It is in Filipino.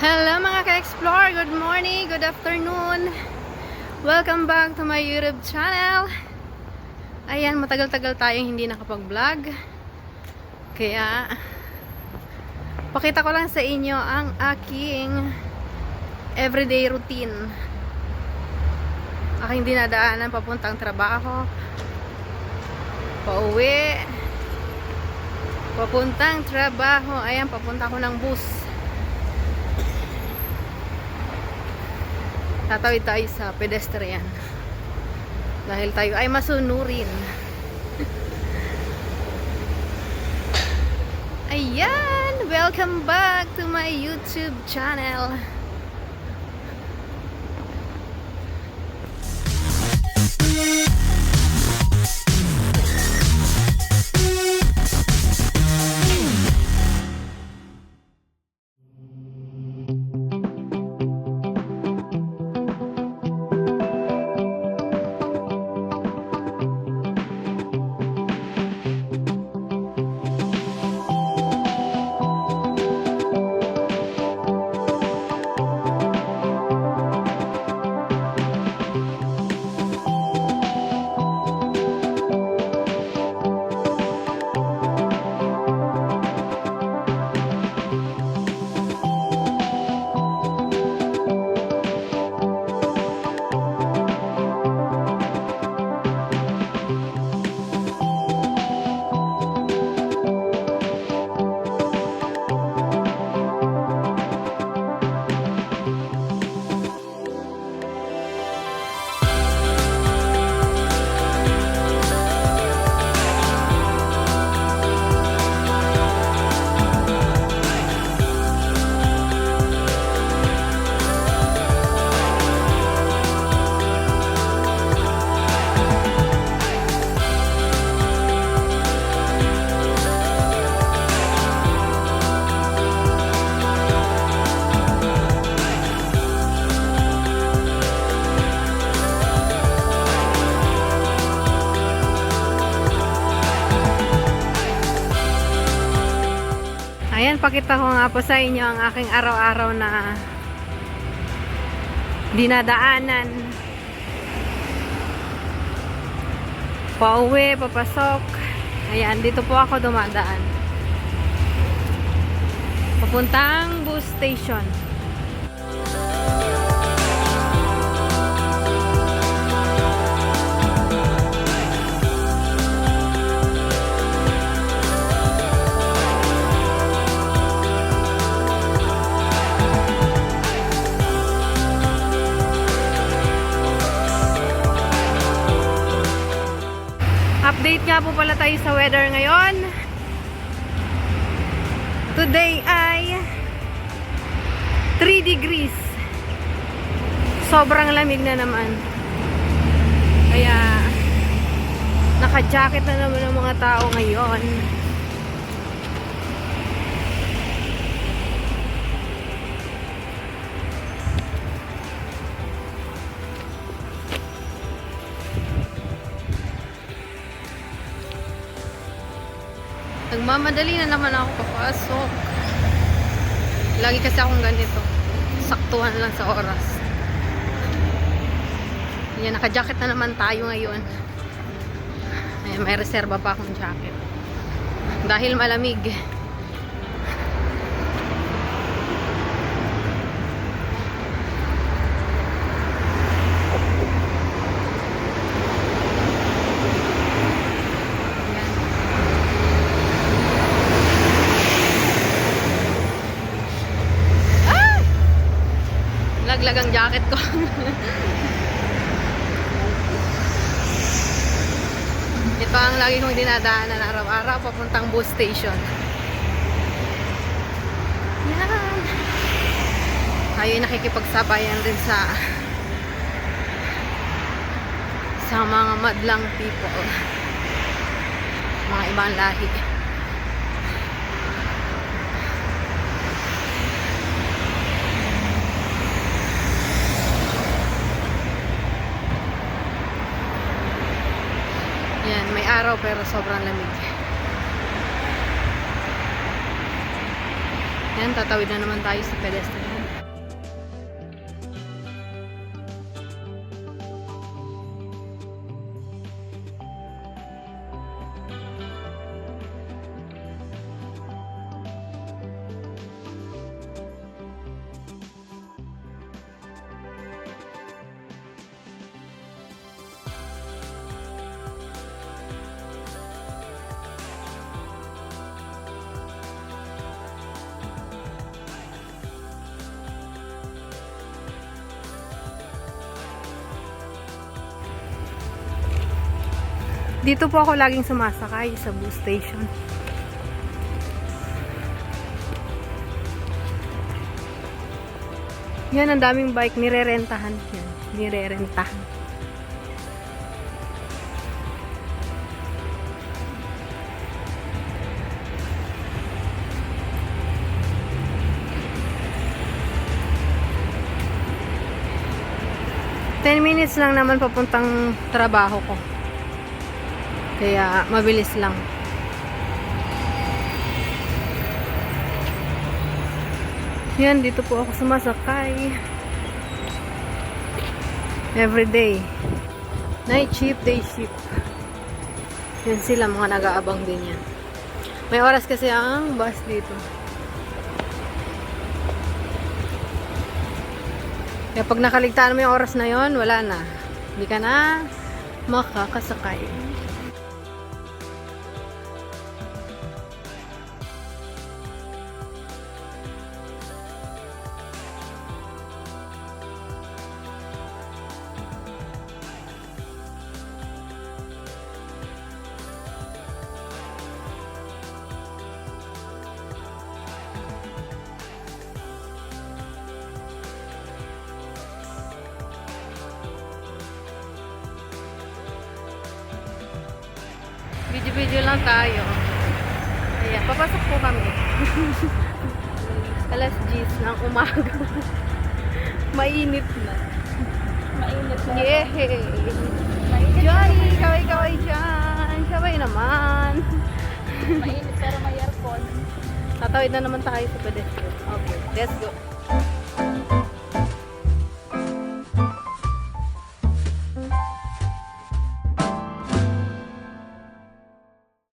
Hello mga ka-explore! Good morning, good afternoon. Welcome back to my YouTube channel. Ayan, matagal-tagal tayong hindi nakapag-vlog. Kaya, pakita ko lang sa inyo ang aking everyday routine. Aking dinadaanan papuntang trabaho, pauwi, papuntang trabaho. Ayan, papunta ko ng bus. Tatawid tayo sa pedestrian dahil tayo ay masunurin. Ayan! Welcome back to my YouTube channel. Ayan, pakita ko nga po sa inyo ang aking araw-araw na dinadaanan. Pauwi, papasok. Ayan, dito po ako dumadaan. Papuntang bus station. Update nga po pala tayo sa weather ngayon. Today ay 3 degrees. Sobrang lamig na naman. Kaya naka-jacket na naman ang mga tao ngayon. Nagmamadali na naman ako papasok. Lagi kasi akong ganito. Saktuhan lang sa oras. Yan, naka-jacket na naman tayo ngayon. Ayan, may reserba pa akong jacket. Dahil malamig. Laglag ang jacket ko. Ito ang lagi kong dinadaanan araw-araw papuntang bus station. Yan. Tayo ay nakikipagsabayan din sa mga madlang people. Mga ibang lahi. Yan, may araw pero sobrang lamig. Yan, tatawid na naman tayo sa pedestrian. Dito po ako laging sumasakay sa bus station. Yan, ang daming bike. Nirerentahan. Yan, nirerentahan. Ten minutes lang naman papuntang trabaho ko. Kaya, mabilis lang. Yan, dito po ako sumasakay. Everyday. Night shift, day shift. Yan sila, mga nag-aabang din yan. May oras kasi ang bus dito. Kaya pag nakaligtaan mo yung oras na yon, wala na. Hindi ka na makakasakay. Video-video lang tayo. Ayan, papasok po kami. Alas 10 ng umaga. Mainit na. Mainit na. Yehey! Mainit Johnny, kaway-kaway dyan. Kaway naman. Mainit pero may aircon. Tatawid na naman tayo sa pedestrian. Okay, let's go.